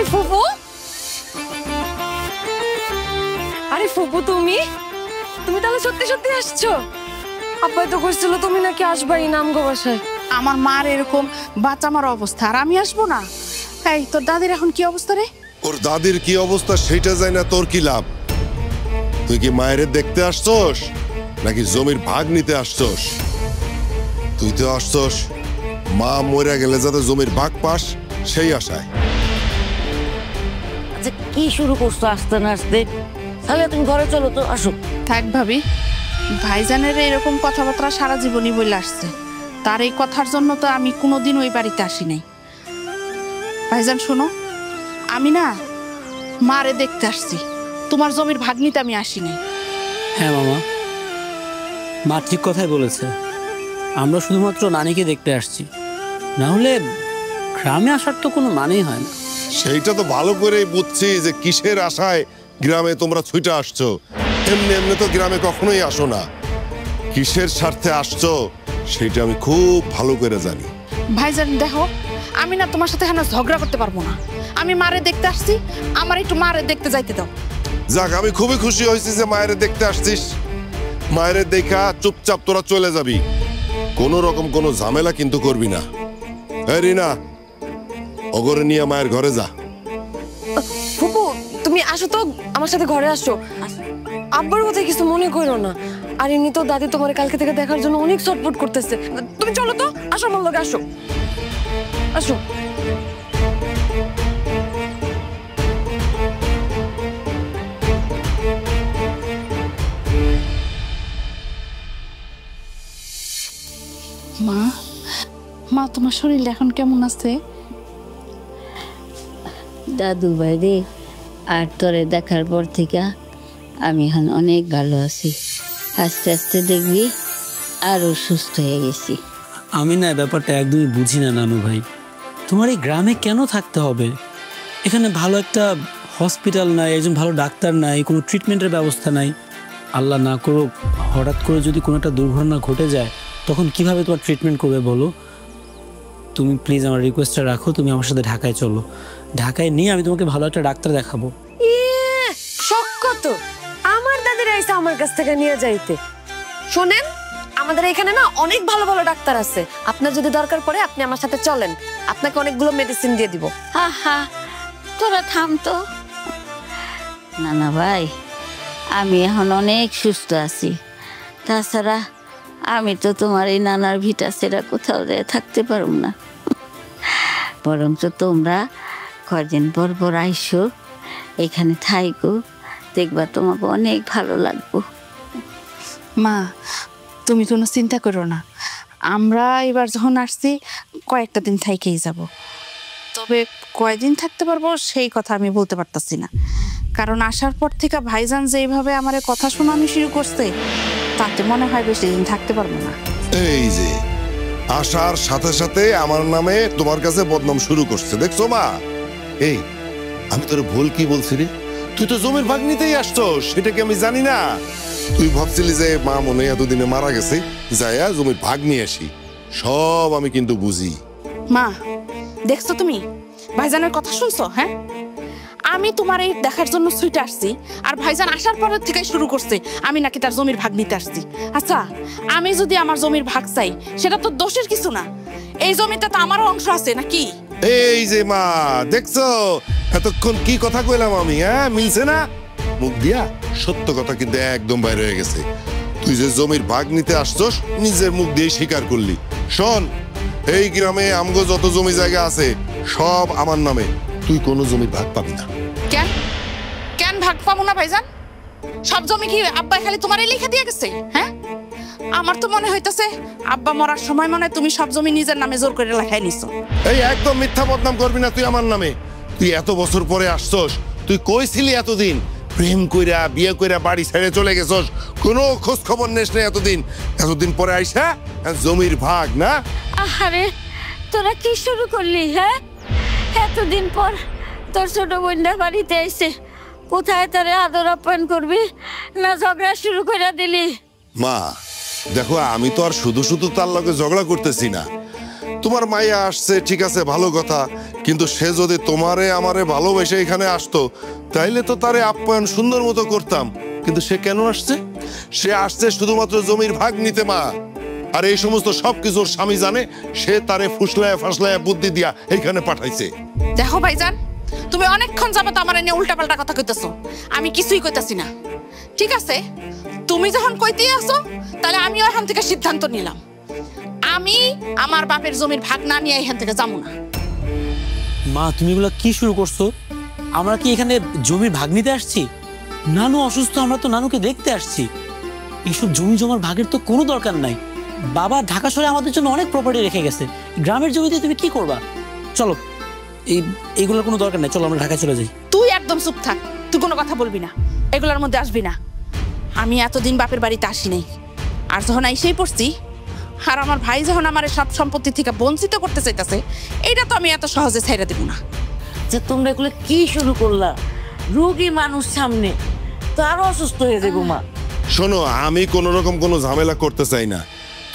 আরে ফুপু, আরে ফুপু তুমি তাহলে সত্যি সত্যি আসছো? আব্বাই তো কইছিল তুমি নাকি আসবাই নামগো বাসায়। আমার মার এরকম বাচ্চা মার অবস্থা, আর আমি আসবো না? এই তোর দাদির এখন কি অবস্থা রে? ওর দাদির কি অবস্থা সেটা যায় না, তোর কি লাভ? তুই কি মায়ের দেখতে আসছস নাকি জমির ভাগ নিতে আসছস? তুই তো আসছস মা মরে গেলে যাতে জমির ভাগ পাস সেই আশায়। আচ্ছা কি শুরু করছো আসতে না আসতে? তাহলে তুমি ঘরে চলো তো, আসো। থাক ভাবি, ভাইজানের এরকম কথাবার্তা সারা জীবনই বলে আসছে, তার এই কথার জন্য তো আমি কোনোদিন ওই বাড়িতে আসি নাই। ভাইজান শোনো, আমি না মারে দেখতে আসছি, তোমার জমির ভাগ নিতে আমি আসি নাই। হ্যাঁ মামা, মা ঠিক কথাই বলেছে। আমরা শুধুমাত্র নানিকে দেখতে আসছি, না হলে গ্রামে আসার তো কোনো মানেই হয় না। সেইটা তো ভালো করেই বুঝছি যে কিসের আশায় গ্রামে তোমরা ছুটে আসছো। এমনি এমনি তো গ্রামে কখনোই আসো না। কিসের স্বার্থে আসছো সেটা আমি খুব ভালো করে জানি। ভাইজান দেখো, আমি না তোমার সাথে এখানে ঝগড়া করতে পারবো না। আমি মারে দেখতে আসছি, আমার একটু মারে দেখতে যাইতে দাও। যাক, আমি খুবই খুশি হয়েছি যে মায়ের দেখতে আসছিস। মায়ের দেখা চুপচাপ তোরা চলে যাবি, কোনো রকম কোনো ঝামেলা কিন্তু করবি না। রিনা, অগরে নিয়ে মায়ের ঘরে যা। ফুপু তুমি আসো তো, আমার সাথে ঘরে আসো। আব্বার কথা কিছু মনে করো না। আর এমনি তো দাদি তোমার কালকে থেকে দেখার জন্য অনেক ছটফট করতেছে। তুমি চলো তো, আসো আমার লগে, আসো আসো। মা, মা তোমার শরীর এখন কেমন আছে? দাদু ভাই রে, আর তোরে দেখার পর থেকে আমি এখন অনেক ভালো আছি। আস্তে আস্তে দেখবি আরো সুস্থ হয়ে গেছি। আমি না ব্যাপারটা একদমই বুঝি না নানু ভাই। তোমার এই গ্রামে কেন থাকতে হবে? এখানে ভালো একটা হসপিটাল নাই, একজন ভালো ডাক্তার নাই, কোনো ট্রিটমেন্টের ব্যবস্থা নাই। আল্লাহ না করুক হঠাৎ করে যদি কোনো একটা দুর্ঘটনা ঘটে যায়, তখন কিভাবে তোমার ট্রিটমেন্ট করবে বলো? তুমি প্লিজ আমার রিকোয়েস্টটা রাখো, তুমি আমার সাথে ঢাকায় চলো। ঢাকায় নিয়ে আমি তোমাকে ভালো একটা ডাক্তার দেখাবো। শখ কত আমার দাদির আইসা আমার কাছ থেকে নিয়ে যাইতে। শোনেন, আমাদের এখানে না অনেক ভালো ভালো ডাক্তার আছে। আপনার যদি দরকার পড়ে আপনি আমার সাথে চলেন, আপনাকে অনেকগুলো মেডিসিন দিয়ে দিব। আহা, তোরা থাম তো। না না ভাই, আমি এখন অনেক সুস্থ আছি। তাছাড়া আমি তো তোমার এই নানার ভিটা ছেড়া কোথাও যেয়ে থাকতে পারুম না। বরঞ্চ তোমরা কয়দিন পর পর আইসো, এখানে থাইকো, দেখবা তোমাকে অনেক ভালো লাগবো। মা তুমি কোনো চিন্তা করো না, আমরা এবার যখন আসছি কয়েকটা দিন থাইকেই যাব। তবে কয়দিন থাকতে পারবো সেই কথা আমি বলতে পারতাছি না, কারণ আসার পর থেকে ভাইজান যেইভাবে আমার কথা শোনানো শুরু করছে, তাতে মনে হয় বেশি দিন থাকতে পারবো না। এই যে আসার সাথে সাথে আমার নামে তোমার কাছে বদনাম শুরু করছে, দেখছো মা? এই আমি তোর ভুল কি বলছি রে? তুই তো জমির ভাগ নিতেই আসছস, সেটা কি আমি জানি না? তুই ভাবছিলি যে মা মনে এতদিনে মারা গেছে, যাইয়া জমির ভাগ নিয়ে আসি। সব আমি কিন্তু বুঝি। মা দেখছো তুমি ভাইজানের কথা শুনছো? হ্যাঁ, আমি তোমার এই দেখার জন্য ছুটে আসছি, আর ভাইজান আসার পর থেকে শুরু করছে আমি নাকি তার জমির ভাগ নিতে আসছি। আচ্ছা, আমি যদি আমার জমির ভাগ চাই, সেটা তো দোষের কিছু না। এই জমিতে তো আমারও অংশ আছে নাকি? এই যে মা দেখছো এতক্ষণ কি কথা কইলাম আমি? হ্যাঁ, মিলছে না? মুখ দিয়া সত্য কথা কিন্তু একদম বাইরে হয়ে গেছে। তুই যে জমির ভাগ নিতে আসছস নিজের মুখ দিয়ে স্বীকার করলি। শোন, এই গ্রামে আমগো যত জমি জায়গা আছে সব আমার নামে, তুই কোনো জমির ভাগ পাবি না। কেন কেন ভাগ পাবো না ভাইজান? সব জমি কি আব্বা খালি তোমারই লিখে দিয়ে গেছে? হ্যাঁ, আমার তো মনে হইতাছে আব্বা মরার সময় মনে তুমি সব জমি নিজের নামে জোর করে লেখাই নিছো। এই একদম মিথ্যা বদনাম করবি না তুই আমার নামে। তুই এত বছর পরে আসছস, তুই কইছিলি এতদিন প্রেম কইরা বিয়ে কইরা বাড়ি ছেড়ে চলে গেছস, কোনো খোঁজ খবর নেস না এতদিন পরে আইসা জমির ভাগ না? আরে তোরা কি শুরু করলি? হ্যাঁ, এতদিন পর তোর ছোট বোনটা বাড়িতে আইছে, কোথায় তোরে আদর আপ্যায়ন করবি না ঝগড়া শুরু করে দিলি? মা দেখো, আমি তো আর শুধু শুধু তার লগে ঝগড়া করতেছি না। তোমার মাইয়া আসছে ঠিক আছে ভালো কথা, কিন্তু সে যদি তোমারে আমারে ভালোবেসে এখানে আসতো তাইলে তো তারে আপ্যায়ন সুন্দর মতো করতাম। কিন্তু সে কেন আসছে? সে আসছে শুধুমাত্র জমির ভাগ নিতে মা। আর এই সমস্ত সবকিছু ওর স্বামী জানে, সে তারে ফুসলায় ফাসলায় বুদ্ধি দিয়া এইখানে পাঠাইছে। দেখো ভাইজান, তুমি অনেকক্ষণ যাবত আমার এনে উল্টাপাল্টা কথা কইতেছো, আমি কিছুই কইতাছি না। ঠিক আছে, তুমি যখন কইতে আসো তাহলে আমিও এখান থেকে সিদ্ধান্ত নিলাম, আমি আমার বাপের জমির ভাগ না নিয়ে এখান থেকে যাবো না। মা তুমি এগুলো কি শুরু করছো? আমরা কি এখানে জমির ভাগ নিতে আসছি? নানু অসুস্থ, আমরা তো নানুকে দেখতে আসছি। এইসব জমি জমার ভাগের তো কোনো দরকার নাই। বাবা ঢাকা শহরে আমাদের জন্য অনেক প্রপার্টি রেখে গেছে, গ্রামের জমিতে তুমি কি করবা? চলো, এইগুলোর কোনো দরকার নাই, চলো আমরা ঢাকা চলে যাই। তুই একদম চুপ থাক, তুই কোনো কথা বলবি না, এগুলোর মধ্যে আসবি না। আমি এতদিন বাপের বাড়িতে আসি নাই, আর যখন আইসেই পড়ছি, আর আমার ভাই যখন আমার সব সম্পত্তি থেকে বঞ্চিত করতে চাইতেছে, এইটা তো আমি এত সহজে ছাইড়া দেব না। যে তোমরা এগুলো কি শুরু করলা? রোগী মানুষ সামনে, তো আরো অসুস্থ হয়ে যাবো মা। শোনো, আমি কোন রকম কোনো ঝামেলা করতে চাই না।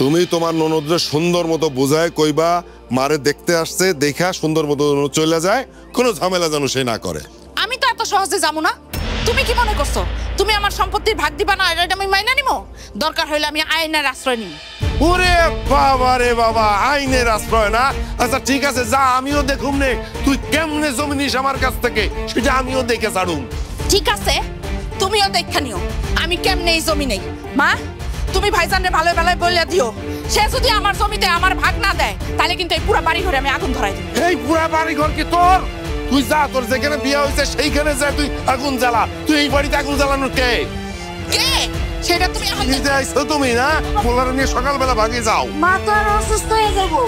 তুমি তোমার ননদরে সুন্দর মতো বোঝায় কইবা মারে দেখতে আসছে, দেখা সুন্দর মতো চলে যায়, কোনো ঝামেলা যেন সে না করে। আমি তো এত সহজে যাবো না। তুমি কি মনে করছো তুমি আমার সম্পত্তির ভাগ দিবা না? এটা আমি মাইনা নিবো? দরকার হইলে আমি আইনের আশ্রয় নিব। ওরে বাবা রে বাবা, আইনের আশ্রয় না? আচ্ছা ঠিক আছে, যা, আমিও দেখুম নে তুই কেমনে জমি নিস আমার কাছ থেকে, সেটা আমিও দেখে ছাড়ুম। ঠিক আছে, তুমিও দেখা নিও আমি কেমনে এই জমি নেই। মা, তুমি ভাইজানরে ভালো ভালোই বলে দিও, সে যদি আমার জমিতে আমার ভাগ না দেয় তাহলে কিন্তু এই পুরো বাড়ি ঘরে আমি আগুন ধরাই দেব। এই পুরো বাড়ি ঘর কি তোর? তুই যা, তোর যেখানে বিয়ে হয়েছে সেইখানে যা, তুই আগুন জ্বালা। তুই এই বাড়িতে আগুন জ্বালানোর কে? কে সেটা তুমি এখন নিজে আইছো তুমি না? পোলারে নিয়ে সকালবেলা ভাগে যাও। মা তো আর অসুস্থ হয়ে যাবো,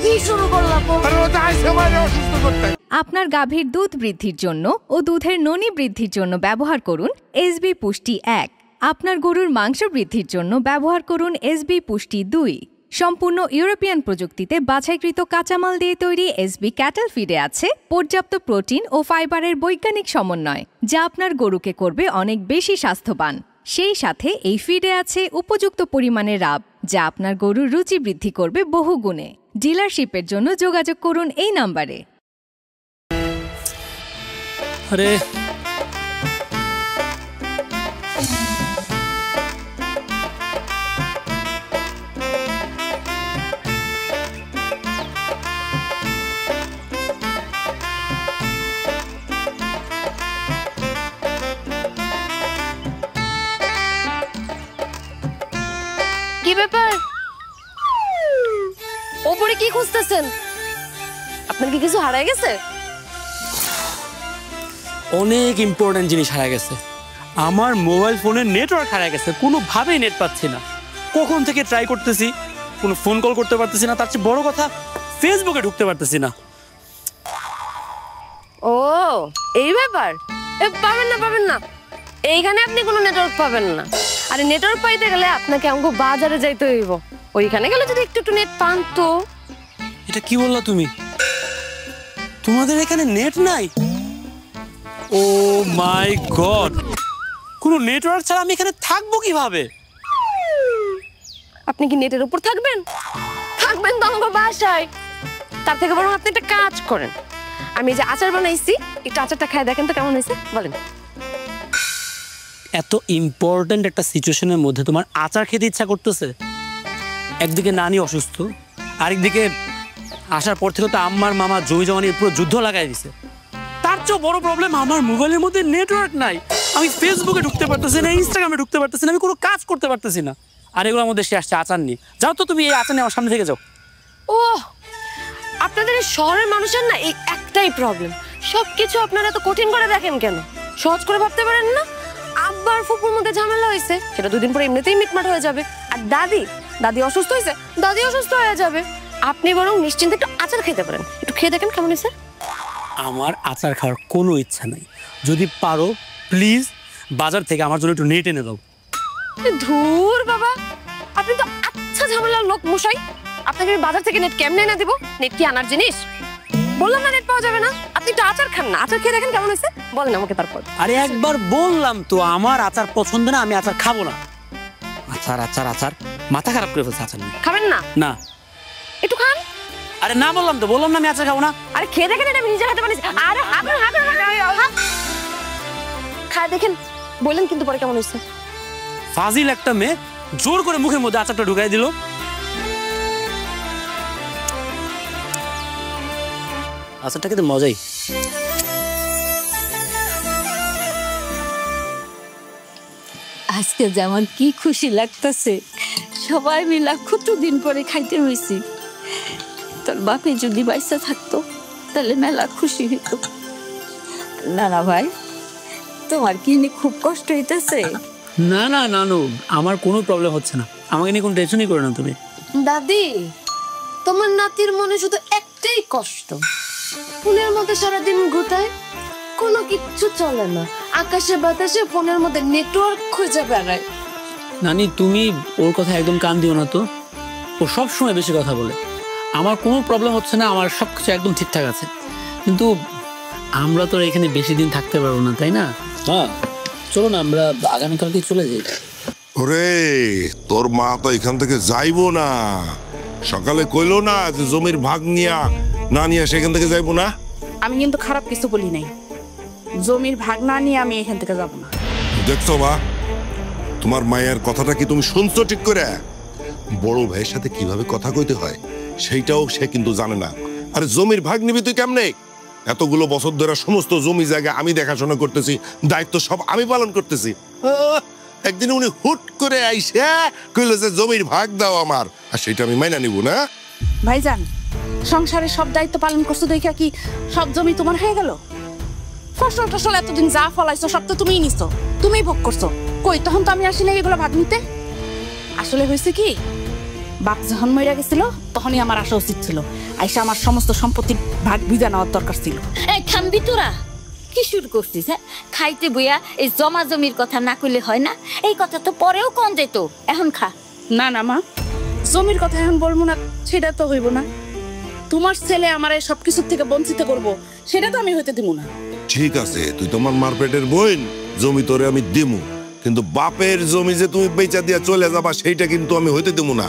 কি শুরু করলাম? আরে ওটা আইছে মারে অসুস্থ করতে। আপনার গাভীর দুধ বৃদ্ধির জন্য ও দুধের ননী বৃদ্ধির জন্য ব্যবহার করুন এসবি পুষ্টি 1। আপনার গরুর মাংস বৃদ্ধির জন্য ব্যবহার করুন এসবি পুষ্টি 2। সম্পূর্ণ ইউরোপিয়ান প্রযুক্তিতে বাছাইকৃত কাঁচামাল দিয়ে তৈরি এসবি ক্যাটেল ফিডে আছে পর্যাপ্ত প্রোটিন ও ফাইবারের বৈজ্ঞানিক সমন্বয়, যা আপনার গরুকে করবে অনেক বেশি স্বাস্থ্যবান। সেই সাথে এই ফিডে আছে উপযুক্ত পরিমাণে রাব, যা আপনার গরুর রুচি বৃদ্ধি করবে বহু গুণে। ডিলারশিপের জন্য যোগাযোগ করুন এই নম্বরে। আরে কি ব্যাপার? ওপরে কি খুঁজতেছেন? আপনার কি কিছু হারায় গেছে? অনেক ইম্পর্টেন্ট জিনিস হারিয়ে গেছে। আমার মোবাইল ফোনের নেটওয়ার্ক হারিয়ে গেছে, কোনোভাবেই নেট পাচ্ছি না। কখন থেকে ট্রাই করতেছি, কোনো ফোন কল করতে পারতেছি না, তার চেয়ে বড় কথা ফেসবুকে ঢুকতে পারতেছি না। ও এই ব্যাপার, পাবেন না এইখানে আপনি কোনো নেটওয়ার্ক পাবেন না। আরে নেটওয়ার্ক পাইতে গেলে আপনাকে আমাকে বাজারে যাইতে হইব, ওইখানে গেলে যদি একটু নেট পান তো। এটা কি বললা তুমি? তোমাদের এখানে নেট নাই? ও মাই গড, কোনো নেটওয়ার্ক ছাড়া আমি এখানে থাকবো কিভাবে? আপনি কি নেটের উপর থাকবেন তো আমাকে বাসায়? তার থেকে বরং আপনি একটা কাজ করেন, আমি যে আচার বানাইছি একটু আচারটা খাই দেখেন তো কেমন হয়েছে, বলেন। এত ইম্পর্টেন্ট একটা সিচুয়েশনের মধ্যে তোমার আচার খেতে ইচ্ছা করতেছে? একদিকে নানি অসুস্থ, আরেকদিকে আসার পর থেকে তো আম্মার মামা জমি জমা নিয়ে পুরো যুদ্ধ লাগাই দিছে। তার চেয়েও বড় প্রবলেম, আমার মোবাইলের মধ্যে নেটওয়ার্ক নাই। আমি ফেসবুকে ঢুকতে পারতেছি না, ইনস্টাগ্রামে ঢুকতে পারতেছি না, আমি কোনো কাজ করতে পারতেছি না। আর এগুলোর মধ্যে সে আসছে আচার নিয়ে। যাও তো তুমি এই আচার নিয়ে আমার সামনে থেকে যাও। ও আপনাদের এই শহরের মানুষের না এই একটাই প্রবলেম, সবকিছু আপনারা তো কঠিন করে দেখেন কেন? সহজ করে ভাবতে পারেন না? আব্বার ফুপুর মধ্যে ঝামেলা হয়েছে, সেটা দুদিন পরে এমনিতেই মিটমাট হয়ে যাবে। আর দাদি অসুস্থ হয়েছে, দাদি অসুস্থ হয়ে যাবে। আপনি বরং নিশ্চিন্তে একটু আচার খেতে পারেন, একটু খেয়ে দেখেন কেমন হয়েছে। আমার আচার খাওয়ার কোনো ইচ্ছা নাই, যদি পারো প্লিজ বাজার থেকে আমার জন্য একটু নেট এনে দাও। ধুর বাবা, আপনি তো আচ্ছা ঝামেলার লোক মশাই। আপনাকে বাজার থেকে নেট কেমনে এনে দিব? নেট কি আনার জিনিস? বললাম না নেট পাওয়া যাবে না। আপনি একটু আচার খান না, আচার খেয়ে দেখেন কেমন হয়েছে, বলেন আমাকে তারপর। আরে একবার বললাম তো আমার আচার পছন্দ না, আমি আচার খাবো না। আচার আচার আচার, মাথা খারাপ করে ফেলছে আচার নিয়ে। খাবেন না? না। একটু খান, আরে না বললাম না আমি আচার খাবো না। আরে খেয়ে দেখেন আমি নিজে হাতে বানিয়েছি। আরে খায় দেখেন, বললেন কিন্তু পরে কেমন হয়েছে। ফাজিল একটা মেয়ে জোর করে মুখের মধ্যে আচারটা ঢুকাই দিল। আচারটা কিন্তু মজাই। আজকে যেমন কি খুশি লাগতেছে, সবাই মিলা কতদিন পরে খাইতে হয়েছি। তোর বাপে যদি বাইসা থাকতো তাহলে মেলা খুশি হইত। না ভাই, তোমার কি নিয়ে খুব কষ্ট হইতেছে? না না নানু, আমার কোনো প্রবলেম হচ্ছে না, আমাকে নিয়ে কোনো টেনশনই করো না তুমি। দাদি, তোমার নাতির মনে শুধু একটাই কষ্ট, ফোনের মধ্যে সারাদিন ঘুটায়, কোনো কিচ্ছু চলে না, আকাশে বাতাসে ফোনের মধ্যে নেটওয়ার্ক খুঁজে বেড়ায়। নানি তুমি ওর কথা একদম কান দিও না তো, ও সব সময় বেশি কথা বলে। আমার কোনো প্রবলেম হচ্ছে না, আমার সব কিছু একদম ঠিকঠাক আছে। কিন্তু আমরা তো এখানে বেশি দিন থাকতে পারবো না, তাই না? হ্যাঁ চলো না, আমরা আগামীকালকে চলে যাই। ওরে তোর মা তো এখান থেকে যাইবো না, সকালে কইলো না যে জমির ভাগ নিয়া না নিয়ে সেখান থেকে যাইবো না। আমি কিন্তু খারাপ কিছু বলি নাই, জমির ভাগ না নিয়ে আমি এখান থেকে যাব না। দেখছো মা, তোমার মায়ের কথাটা কি তুমি শুনছো ঠিক করে? বড় ভাইয়ের সাথে কিভাবে কথা কইতে হয় সেইটাও সে কিন্তু জানে না। আরে জমির ভাগ নিবি তুই কেমনে? এতগুলো বছর ধরে সমস্ত জমি জায়গা আমি দেখাশোনা করতেছি, দায়িত্ব সব আমি পালন করতেছি। একদিন উনি হুট করে আইসে কইলো যে জমির ভাগ দাও আমার, আর সেটা আমি মাইনা নিব না। ভাইজান, সংসারে সব দায়িত্ব পালন করছো দেখা কি সব জমি তোমার হয়ে গেল? ফসল টসল এতদিন যা ফলাইছো সব তো তুমিই নিছো, তুমিই ভোগ করছো। কই তখন তো আমি আসি না এগুলো ভাগ নিতে। আসলে হয়েছে কি, বাপ যখন মরে গেছিল তখনই আমার আসা উচিত ছিল, আইসা আমার সমস্ত সম্পত্তির ভাগ বিজা নেওয়ার দরকার ছিল। এই খামবি তোরা কি শুরু করছিস? হ্যাঁ, খাইতে বইয়া এই জমা জমির কথা না কইলে হয় না? এই কথা তো পরেও কোন যেত, এখন খা। না না মা, জমির কথা এখন বলবো না সেটা তো হইব না। তোমার ছেলে আমার এই সবকিছুর থেকে বঞ্চিত করব সেটা তো আমি হইতে দিব না। ঠিক আছে, তুই তোমার মার পেটের বোন, জমি তোরে আমি দিমু, কিন্তু বাপের জমি যে তুমি বেচা দিয়া চলে যাবা সেইটা কিন্তু আমি হইতে দিব না।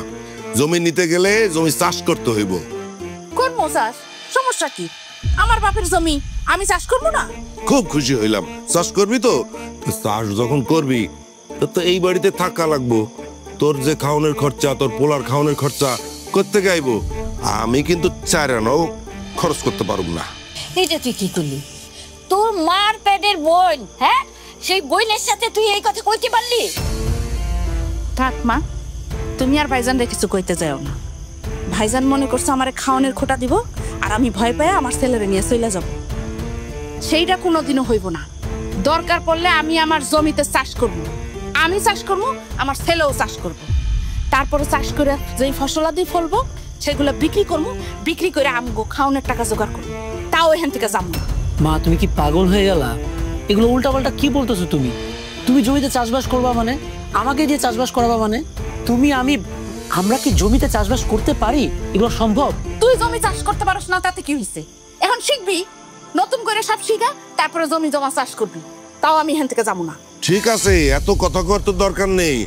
জমি নিতে গেলে জমি চাষ করতে হইব। করবো চাষ, সমস্যা কি? আমার বাপের জমি, আমি চাষ করবো না? খুব খুশি হইলাম, চাষ করবি তো। চাষ যখন করবি তোর তো এই বাড়িতে থাকা লাগবো, তোর যে খাওয়ানোর খরচা, তোর পোলার খাওয়ানোর খরচা করতে গাইবো, আমি কিন্তু চারানো খরচ করতে পারব না। এইটা তুই কি করলি? তোর মার পেটের বোন, হ্যাঁ, সেই বোনের সাথে তুই এই কথা কইতে পারলি? থাক মা, তুমি আর ভাইজান রে কিছু কইতে যাও না। ভাইজান মনে করছো আমারে খাওয়ানোর খোটা দিব আর আমি ভয় পাই আমার ছেলেরে নিয়ে চলে যাব, সেইটা কোনোদিনও হইব না। দরকার পড়লে আমি আমার জমিতে চাষ করব, আমি চাষ করব, আমার ছেলেও চাষ করব। তারপরে চাষ করে যেই ফসলাদি ফলবো সেগুলো বিক্রি করবো, বিক্রি করে আমগো খাওয়ানোর টাকা জোগাড় করবো, তাও এখান থেকে যাবো না। মা তুমি কি পাগল হয়ে গেলা? এগুলো উল্টাপাল্টা কি বলতেছো তুমি? তুমি জমিতে চাষবাস করবা মানে? আমাকে দিয়ে চাষবাস করাবা মানে? তুমি আমরা কি জমিতে চাষবাস করতে পারি? এগুলো সম্ভব? তুই জমি চাষ করতে পারস না তাতে কি হয়েছে? এখন শিখবি, নতুন করে সব শিখা তারপরে জমি জমা চাষ করবি, তাও আমি এখান থেকে যাবো না। ঠিক আছে, এত কথা কর তো দরকার নেই।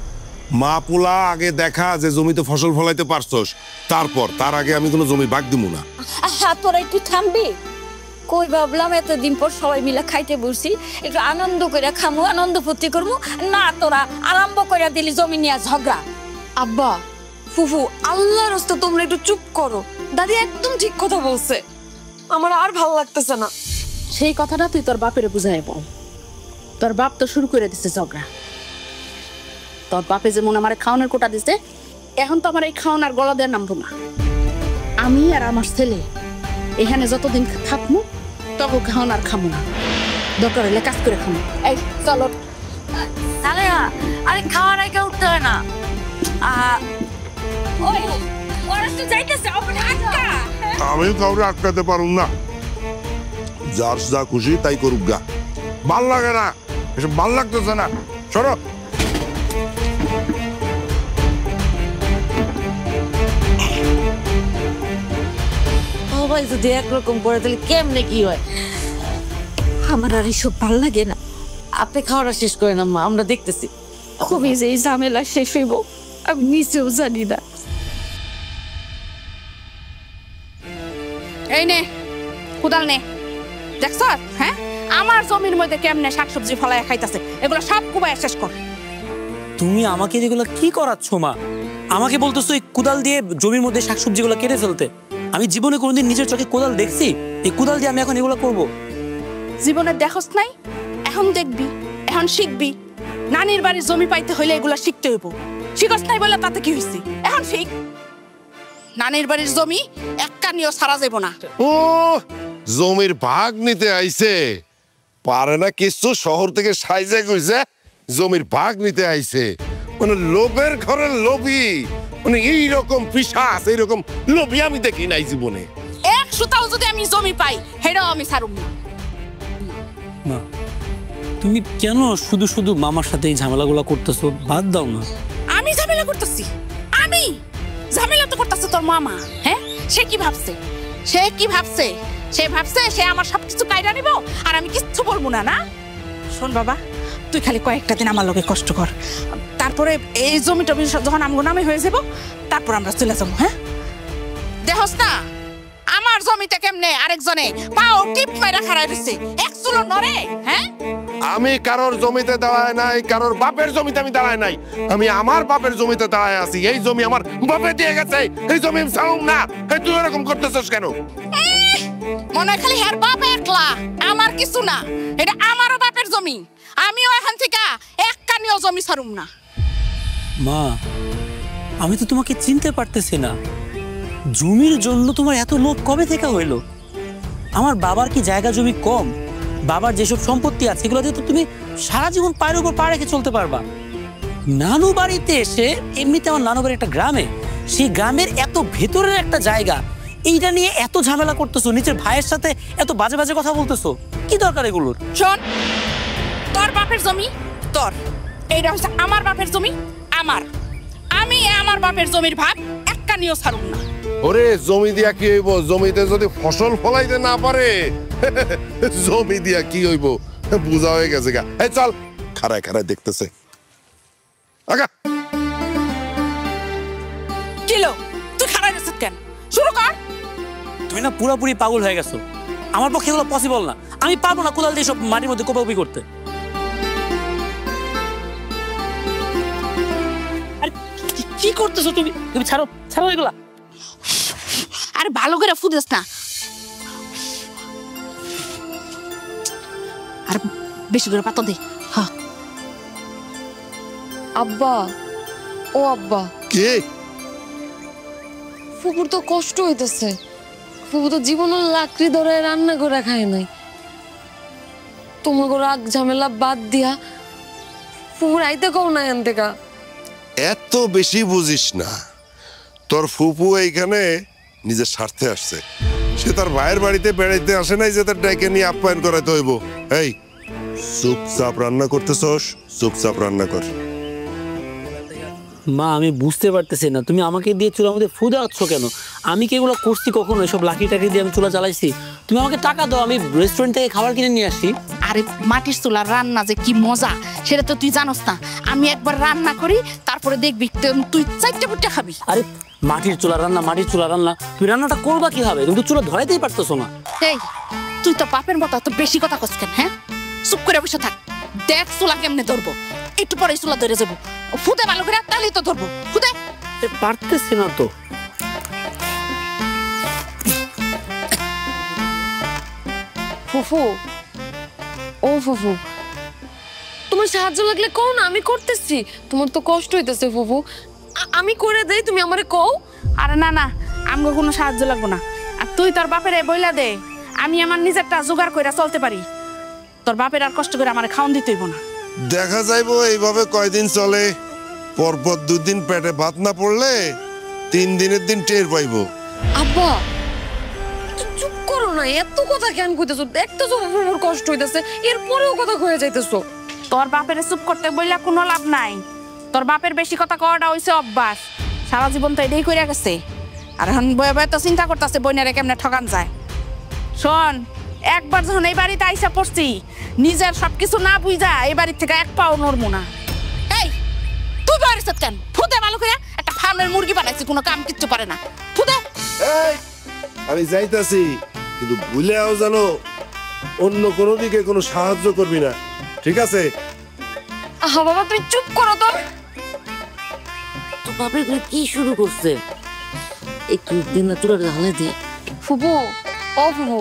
মা পোলা আগে দেখা যে জমিতে ফসল ফলাইতে পারছস, তারপর তার আগে আমি কোনো জমি ভাগ দিব না। আহা, তোরা একটু থামবি? কই ভাবলাম এতদিন পর সবাই মিলে খাইতে বসছি, একটু আনন্দ করে খামু, আনন্দ ফুর্তি করবো না, তোরা আরম্ভ করে দিলি জমি নিয়ে ঝগড়া। আব্বা, ফুফু, আল্লাহর রাস্তা তোমরা একটু চুপ করো। দাদি একদম ঠিক কথা বলছে, আমার আর ভালো লাগতেছে না। সেই কথাটা তুই তোর বাপের বুঝাই বল। তোর বাপ তো শুরু করে দিচ্ছে ঝগড়া। তোর বাপে যেমন আমার খাওয়ানোর কোটা দিছে, এখন তো আমার এই খাওয়ানোর গলা দিয়ে নামবো না। আমি আর আমার ছেলে এখানে যতদিন থাকবো তত খাওয়ানোর খামো না, দরকার হলে কাজ করে খামো। এই চলো। আরে খাওয়ার আগে উঠতে হয় না। ওই ওরা তো যাইতেছে, আমি কাউরে আটকাতে পারুম না, যার যা খুশি তাই করুক গা। ভাল লাগে না, এসব ভাল লাগতেছে না, সরো। সবাই যদি একরকম করে তাহলে কেমনে কি হয়? আমার আর এইসব ভাল লাগে না। আপনি খাওয়াটা শেষ করেন আম্মা, আমরা দেখতেছি। খুবই যে এই ঝামেলা শেষ হইব আমি নিজেও জানি না। এই নে কুদাল নে, দেখছ? হ্যাঁ, আমার জমির মধ্যে কেমনে শাকসবজি ফলায় খাইতাছে, এগুলো সব কুবায় শেষ কর। তুমি আমাকে এগুলো কি করাচ্ছ মা? আমাকে বলতেছো এই কোদাল দিয়ে জমির মধ্যে শাকসবজিগুলো কেটে ফেলতে? আমি জীবনে কোনোদিন নিজের চোখে কোদাল দেখছি? এই কোদাল দিয়ে আমি এখন এগুলো করব? জীবনে দেখছ নাই, এখন দেখবি, এখন শিখবি। নানির বাড়ির জমি পাইতে হইলে এগুলা শিখতে হইব। শিখছ নাই বলে তাতে কি হইছে? এখন শিখ। নানির বাড়ির জমি এক কানিও ছাড়া যাব না। ও জমির ভাগ নিতে আইছে, পারে না কিছু, শহর থেকে সাইজে কইছে জমির ভাগ নিতে আইছে। মানে লোভের ঘরের লোভী, মানে এইরকম পিশাচ, এইরকম লোভী আমি দেখি নাই জীবনে। এক সুতাও যদি আমি জমি পাই হেটাও আমি ছাড়ুম না। মা তুমি কেন শুধু শুধু মামার সাথে এই ঝামেলাগুলো করতেছো? বাদ দাও না। আমি ঝামেলা করতেছি? আমি ঝামেলা তো করতেছে তোর মামা। হ্যাঁ, সে কি ভাবছে? সে কি ভাবছে? সে ভাবছে সে আমার সবকিছু কাইরা নিব আর আমি কিচ্ছু বলবো না। না শোন বাবা, তুই খালি কয়েকটা দিন আমার লগে কষ্ট কর, তারপরে এই জমি টমি যখন আমগো নামে হয়ে যাব তারপর আমরা চলে যাবো। হ্যাঁ, দেখস না আমার জমিতে কেমনে আরেকজনে পাও টিপ মাইরা খাড়াই দিছে, এক চুলো নড়ে। হ্যাঁ, আমি কারোর জমিতে দাঁড়ায় নাই, কারোর বাপের জমিতে আমি দাঁড়ায় নাই, আমি আমার বাপের জমিতে দাঁড়ায় আছি। এই জমি আমার বাপে দিয়ে গেছে, এই জমি আমি চাউম না। তুই এরকম করতেছিস কেন? মনে হয় খালি হের বাপ একলা, আমার কিছু না। এটা আমারও বাপের জমি, আমিও এখান থেকে এক কানিও জমি ছাড়ুম না। মা আমি তো তোমাকে চিনতে পারতেছি না। জমির জন্য তোমার এত লোভ কবে থেকে হইলো? আমার বাবার কি জায়গা জমি কম? বাবার যেসব সম্পত্তি আছে এগুলো দিয়ে তো তুমি সারা জীবন পায়ের উপর পা রেখে চলতে পারবা। নানু বাড়িতে এসে, এমনিতে আমার নানু বাড়ি একটা গ্রামে, সেই গ্রামের এত ভেতরের একটা জায়গা, এইটা নিয়ে এত ঝামেলা করতেছো, নিজের ভাইয়ের সাথে এত বাজে বাজে কথা বলতেছো, কি দরকার এগুলোর? শোন, তোর বাপের জমি তোর, এইটা হচ্ছে আমার বাপের জমি আমার। আমি আমার বাপের জমির ভাগ এক কানিও ছাড়ুম না। ওরে জমি দিয়া কি হইব? জমিতে যদি ফসল ফলাইতে না পারে জমি দিয়া কি হইব? বুঝা হয়ে গেছে গা। এই চল, খাড়ায় খাড়ায় দেখতেছে। আগা কিলো তুই খাড়াই রেছিস কেন? শুরু কর। তুমি না পুরোপুরি পাগল হয়ে গেছো। আমার পক্ষে এগুলো পসিবল না। আমি পারবো না কোদাল দিয়ে সব মাটির মধ্যে কোপাকুপি করতে। আরে কি করতেছো তুমি? তুমি ছাড়ো, ছাড়ো এগুলা। আরে ভালো করে ফুদেস না, আর বেশি করে পাতা দে। হ্যাঁ আব্বা, ও আব্বা, কে? ফুপুর তো কষ্ট হইতেছে। ফুপু তো জীবনে লাকড়ি ধরে রান্না করে খায় নাই। তোমাকে রাগ ঝামেলা বাদ দিয়া ফুপুর আইতে কও না এখান থেকে। এত বেশি বুঝিস না। তোর ফুপু এইখানে নিজের স্বার্থে আসছে। সে তার ভাইয়ের বাড়িতে বেড়াইতে আসে নাই যে তার ডেকে নিয়ে আপ্যায়ন করাতে হইব। এই চুপচাপ রান্না করতেছস, চুপচাপ রান্না কর। মা আমি বুঝতে পারতেছি না, তুমি আমাকে দিয়ে চুলার মধ্যে ফু দেওয়াচ্ছ কেন? আমি কি এগুলো করছি কখনো? এসব লাকি টাকি দিয়ে আমি চুলা চালাইছি? তুমি আমাকে টাকা দাও, আমি রেস্টুরেন্ট থেকে খাবার কিনে নিয়ে আসি। আরে মাটির চুলার রান্না যে কি মজা সেটা তো তুই জানোস না। আমি একবার রান্না করি, তারপরে দেখবি তুই চারটে পুটে খাবি। আরে মাটির চুলা রান্না, মাটির চুলা রান্না, তুই রান্নাটা করবা কিভাবে? তুমি তো চুলা ধরাইতেই পারতেছো না। এই তুই তো বাপের মতো তো বেশি কথা কস কেন? হ্যাঁ, চুপ করে বসে থাক, দেখ চুলা কেমনে ধরবো। একটু পরে চুলা ধরে যাবো, ফুদে ভালো করে, তাহলেই তো ধরবো। ফুদে। পারতেছি না তো। ফুফু, ও ফুফু, তোমার সাহায্য লাগলে কও না, আমি করতেছি। তোমার তো কষ্ট হইতেছে ফুফু, আমি করে দেই, তুমি আমারে কও। আরে না না, আমগো কোনো সাহায্য লাগবো না। আর তুই তোর বাপের বইলা দে, আমি আমার নিজেরটা জোগাড় করে চলতে পারি। তোর বাপের আর কষ্ট করে আমার খাওয়ান দিতে হইব না। দেখা যাইবো এইভাবে কয়দিন চলে। পরপর দুদিন পেটে ভাত না পড়লে 3 দিনের দিন টের পাইবো। আব্বা চুপ করো না, এত কথা কেন কইতেছো? দেখতেছো ফুফুর কষ্ট হইতেছে, এরপরেও কথা কয়ে যাইতেছো। তোর বাপের চুপ করতে বইলা কোনো লাভ নাই। তোর বাপের বেশি কথা কওয়াটা হইছে অভ্যাস, সারা জীবন তো এটাই কইরা গেছে। আর এখন বয়ে বয়ে তো চিন্তা করতেছে বইনারে কেমনে ঠকান যায়। শোন, একবার যখন এই বাড়িতে আইসা পড়ছি, নিজের সবকিছু না বুঝা এই বাড়ির থেকে এক পাও নড়বো না। এই তুই বাড়িস কেন? ফুদে ভালো করে, একটা ফার্মের মুরগি বানাইছি, কোনো কাম কিচ্ছু পারে না। ফুদে। এই আমি যাইতাছি। কিন্তু ভুলেও জানো অন্য কোনো দিকে কোনো সাহায্য করবি না, ঠিক আছে? আহা বাবা তুমি চুপ করো তো। তো বাবা এগুলো কি শুরু করছে? একটু দিন না চুলাটা জ্বালাই দে। ফুপু, ও ফুপু,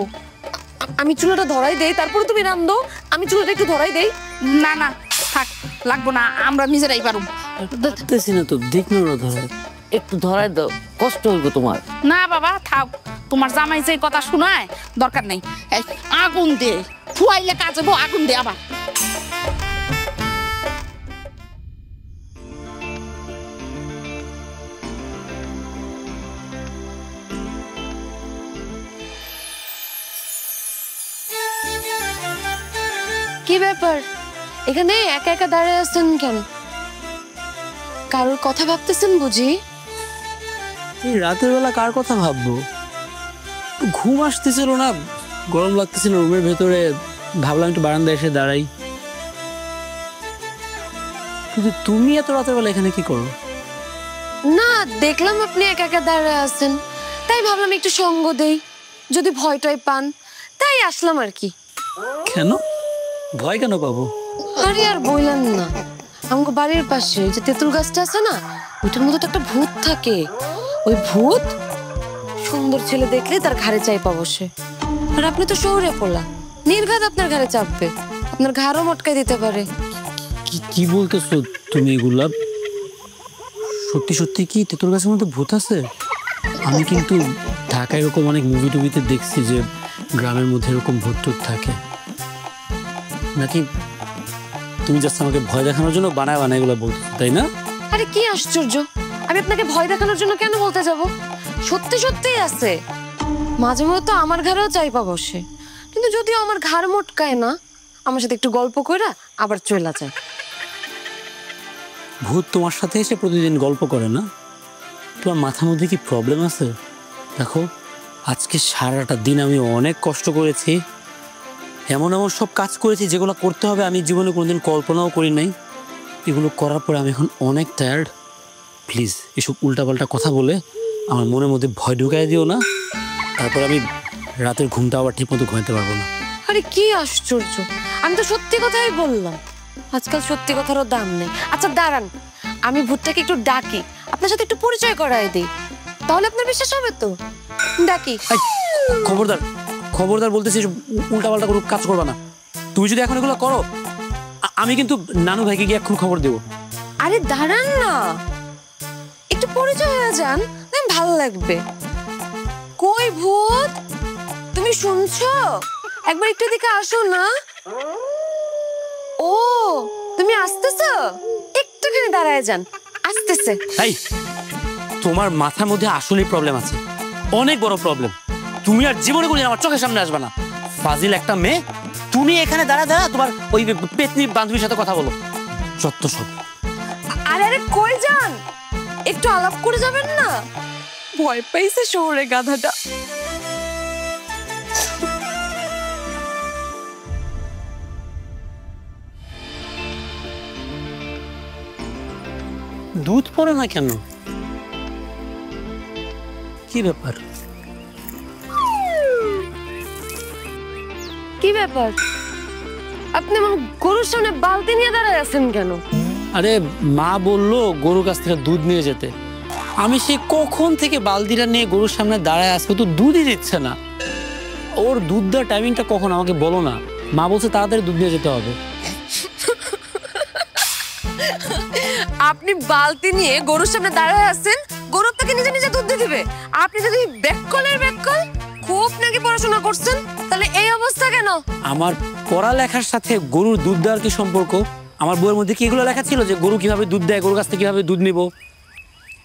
আমি চুলাটা ধরাই দেই, তারপরে তুমি রান্ধো। আমি চুলাটা একটু ধরাই দেই। না না থাক, লাগবো না, আমরা নিজেরাই পারুম। দেখতেছি না তো, দেখ না ওরা ধরে। একটু ধরাই দাও, কষ্ট হইব তোমার। না বাবা থাক, তোমার জামাই যে কথা শোনায় দরকার নেই। এই আগুন দে, ফুয়াইলে কাজ হবো, আগুন দে আবার। কি ব্যাপার, এখানে একা একা দাঁড়িয়ে আছেন কেন? কারোর কথা ভাবতেছেন বুঝি? এই রাতের বেলা কার কথা ভাববো? ঘুম আসতেছিল না, গরম লাগতেছিল রুমের ভেতরে, ভাবলাম একটু বারান্দায় এসে দাঁড়াই। কিন্তু তুমি এত রাতের বেলা এখানে কি করো? না, দেখলাম আপনি একা একা দাঁড়িয়ে আছেন, তাই ভাবলাম একটু সঙ্গ দেই, যদি ভয়টাই পান, তাই আসলাম আর কি। কেন ভয় কেন পাবো? আরে আর বললেন না, আমাকে বাড়ির পাশে যে তেঁতুল গাছটা আছে না, ওইটার মধ্যে তো একটা ভূত থাকে। ওই ভূত সুন্দর ছেলে দেখলে তার ঘাড়ে চাইপা বসে। আর আপনি তো শহরে পোলা, নির্ঘাত আপনার ঘাড়ে চাপবে, আপনার ঘাড়ও মটকাই দিতে পারে। কি বলতেছো তুমি এগুলা? সত্যি সত্যি কি তেঁতুল গাছের মধ্যে ভূত আছে? আমি কিন্তু ঢাকায় এরকম অনেক মুভি টুভিতে দেখছি যে গ্রামের মধ্যে এরকম ভূত টুত থাকে। নাকি তুমি জাস্ট আমাকে ভয় দেখানোর জন্য বানায় বানায় এগুলো বলতেছো, তাই না? আরে কি আশ্চর্য, আমি আপনাকে ভয় দেখানোর জন্য কেন বলতে যাব? সত্যি সত্যিই আছে। মাঝে মধ্যে তো আমার ঘরেও চাইপা বসে, কিন্তু যদিও আমার ঘাড় মটকায় না, আমার সাথে একটু গল্প কইরা আবার চলে যায়। ভূত তোমার সাথে এসে প্রতিদিন গল্প করে না? তোমার মাথার মধ্যে কি প্রবলেম আছে? দেখো, আজকে সারাটা দিন আমি অনেক কষ্ট করেছি, এমন এমন সব কাজ করেছি যেগুলো করতে হবে আমি জীবনে কোনোদিন কল্পনাও করি নাই। এগুলো করার পরে আমি এখন অনেক টায়ার্ড। প্লিজ এসব উল্টাপাল্টা কথা বলে আমার মনের মধ্যে ভয় ঢুকাই দিও না, তারপর আমি রাতের ঘুমটা আবার ঠিক মতো ঘুমাতে পারবো না। আরে কি আশ্চর্য, আমি তো সত্যি কথাই বললাম। আজকাল সত্যি কথারও দাম নেই। আচ্ছা দাঁড়ান, আমি ভূতটাকে একটু ডাকি, আপনার সাথে একটু পরিচয় করাই দিই, তাহলে আপনার বিশ্বাস হবে তো। ডাকি। খবরদার খবরদার বলতেছি, উল্টাপাল্টা কোনো কাজ করবা না। তুমি যদি এখন এগুলো করো, আমি কিন্তু নানু ভাইকে গিয়ে এখন খবর দেবো। আরে দাঁড়ান না, একটু পরিচয় হয়ে যান, ভালো লাগবে। কই ভূত, তুমি শুনছো? একবার একটু দিকে আসো না। ও তুমি আসতেছো, একটুখানি দাঁড়ায় যান, আসতেছে। এই তোমার মাথার মধ্যে আসলেই প্রবলেম আছে, অনেক বড় প্রবলেম। তুমি আর জীবনে কোনদিন আমার চোখের সামনে আসবে না। ফাজিল একটা মেয়ে, তুমি এখানে দাঁড়া দাঁড়া তোমার ওই পেতনি বান্ধবীর সাথে কথা বলো, যত সব। আরে আরে কই যান, একটু আলাপ করে যাবেন না? ভয় পাইছে শহরে গাধাটা। দুধ পড়ে না কেন? কি ব্যাপার? কি ব্যাপার, আপনি আমার গরুর সামনে বালতি নিয়ে দাঁড়ায় আছেন কেন? আরে মা বললো গরুর কাছ থেকে দুধ নিয়ে যেতে, আমি সে কখন থেকে বালতিটা নিয়ে গরুর সামনে দাঁড়ায় আসবে, তো দুধই দিচ্ছে না। ওর দুধ দেওয়ার টাইমিংটা কখন আমাকে বলো না। মা বলছে তাড়াতাড়ি দুধ নিয়ে যেতে হবে। আপনি বালতি নিয়ে গরুর সামনে দাঁড়ায় আছেন, গরু থেকে নিজে নিজে দুধ দিয়ে দিবে? আপনি যদি ব্যাককলের ব্যাককল, খুব নাকি পড়াশোনা করছেন, তাহলে এই অবস্থা কেন? আমার পড়ালেখার সাথে গরুর দুধ দেওয়ার কি সম্পর্ক? আমার বইয়ের মধ্যে কি এগুলো লেখা ছিল যে গরু কিভাবে দুধ দেয়, গরুর কাছ থেকে কিভাবে দুধ নিব?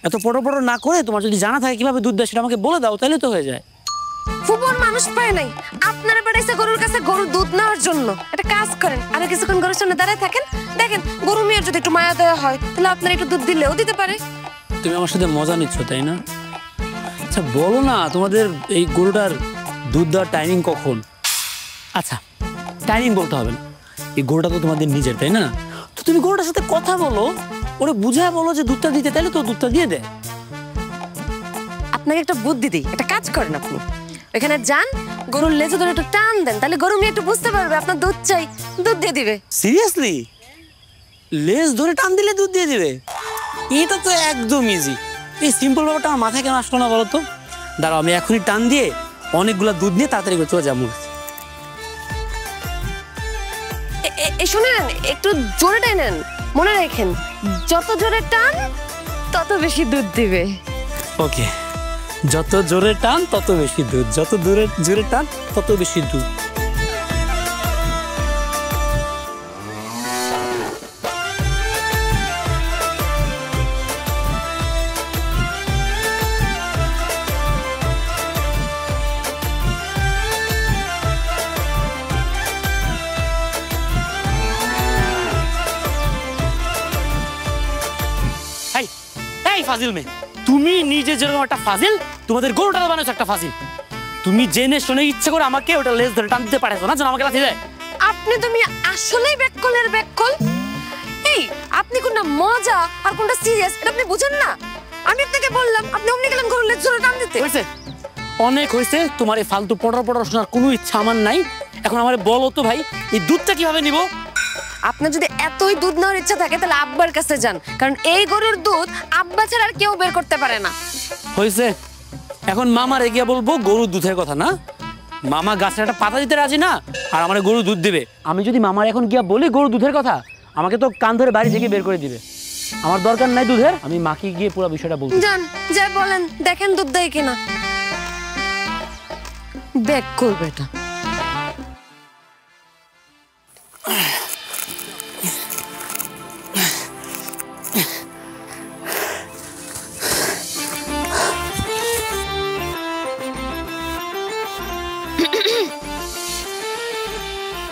এত পড়ো না করে তোমার যদি জানা থাকে কিভাবে দুধ দেয় সেটা আমাকে বলে দাও, তাহলে তো হয়ে যায়। ফুবন মানুষ পায় নাই, আপনারা পাঠাইছে গরুর কাছে গরুর দুধ নেওয়ার জন্য। একটা কাজ করেন, আর কিছুক্ষণ গরুর সামনে দাঁড়ায় থাকেন, দেখেন গরু মেয়ের যদি একটু মায়া দেওয়া হয়, তাহলে আপনার একটু দুধ দিলেও দিতে পারে। তুমি আমার সাথে মজা নিচ্ছ তাই না? আচ্ছা বলো না, তোমাদের এই গরুটার দুধ দেওয়ার টাইমিং কখন? আচ্ছা টাইমিং বলতে হবে না, এই গরুটা তো তোমাদের নিজের তাই না? তো তুমি গরুটার সাথে কথা বলো, ওরে বুঝায় বলো যে দুধটা দিতে, তাহলে তো দুধটা দিয়ে দেয়। আপনাকে একটা বুদ্ধি দিই, একটা কাজ করেন, আপনি এখানে যান, গরুর লেজে ধরে একটু টান দেন, তাহলে গরু মেয়ে একটু বুঝতে পারবে আপনার দুধ চাই, দুধ দিয়ে দিবে। সিরিয়াসলি? লেজ ধরে টান দিলে দুধ দিয়ে দিবে? এটা তো একদম ইজি। এই সিম্পল ব্যাপারটা আমার মাথায় কেন আসলো না বলো তো? দাঁড়াও, আমি এখনই টান দিয়ে অনেকগুলো দুধ নিয়ে তাড়াতাড়ি করে চলে যাবো। শুনেন, একটু জোরে টানেন, মনে রাখেন যত জোরে টান তত বেশি দুধ দিবে। ওকে, যত জোরে টান তত বেশি দুধ, যত জোরে টান তত বেশি দুধ। ফাজিল মেয়ে, তুমি নিজে যেরকম একটা ফাজিল, তোমাদের গরুটা বানাচ্ছ একটা ফাজিল। তুমি জেনে শুনে ইচ্ছে করে আমাকে ওটা লেজ ধরে টান দিতে পারছো না, যেন আমাকে লাথি দেয়। তুমি আসলেই ব্যাককলের ব্যাককল। এই আপনি কোনটা মজা আর কোনটা সিরিয়াস এটা আপনি বুঝেন না। আমি আপনাকে বললাম, আপনি অমনি গেলেন গরুর লেজ ধরে টান দিতে। হয়েছে, অনেক হয়েছে। তোমার এই ফালতু পড়া শোনার কোনো ইচ্ছা আমার নাই। এখন আমার বলো তো ভাই, এই দুধটা কিভাবে নিব? আপনার যদি এতই দুধ নেওয়ার ইচ্ছা থাকে তাহলে আব্বার কাছে যান, কারণ এই গরুর দুধ আব্বা ছাড়া আর কেউ বের করতে পারে না। হয়েছে, এখন মামার এগিয়ে বলবো গরুর দুধের কথা না? মামা গাছের একটা পাতা দিতে রাজি না, আর আমার গরু দুধ দিবে। আমি যদি মামার এখন গিয়া বলি গরু দুধের কথা, আমাকে তো কান ধরে বাড়ি থেকে বের করে দিবে। আমার দরকার নাই দুধের, আমি মাকে গিয়ে পুরো বিষয়টা বলবো। যান, যা বলেন, দেখেন দুধ দেয় কিনা। ব্যাক করবে এটা।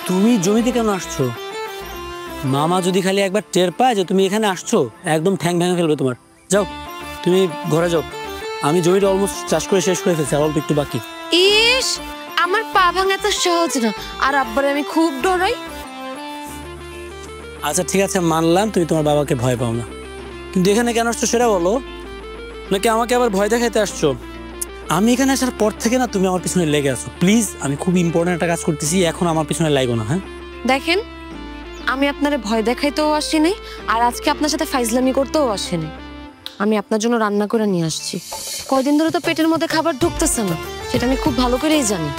তুমি জমিতে কেন আসছো? মামা যদি খালি একবার টের পায় যে তুমি এখানে আসছো, একদম ঠ্যাং ভেঙে ফেলবে তোমার। যাও, তুমি ঘরে যাও। আমি জমিটা অলমোস্ট চাষ করে শেষ করে ফেলছি, আর অল্প একটু বাকি। ইস, আমার পা ভাঙা তো সহজ না, আর আব্বারে আমি খুব ডরাই। আচ্ছা ঠিক আছে, মানলাম তুমি তোমার বাবাকে ভয় পাও না, কিন্তু এখানে কেন আসছো সেটা বলো, নাকি আমাকে আবার ভয় দেখাইতে আসছো? আমি এখানে আসার পর থেকে না তুমি আমার পিছনে লেগে আছো। প্লিজ, আমি খুব ইম্পর্টেন্ট একটা কাজ করতেছি, এখন আমার পিছনে লাগো না। হ্যাঁ দেখেন, আমি আপনারে ভয় দেখাইতেও আসিনি, আর আজকে আপনার সাথে ফাইজলামি করতেও আসিনি। আমি আপনার জন্য রান্না করে নিয়ে আসছি। কয়দিন ধরে তো পেটের মধ্যে খাবার ঢুকতেছে না, সেটা আমি খুব ভালো করেই জানি।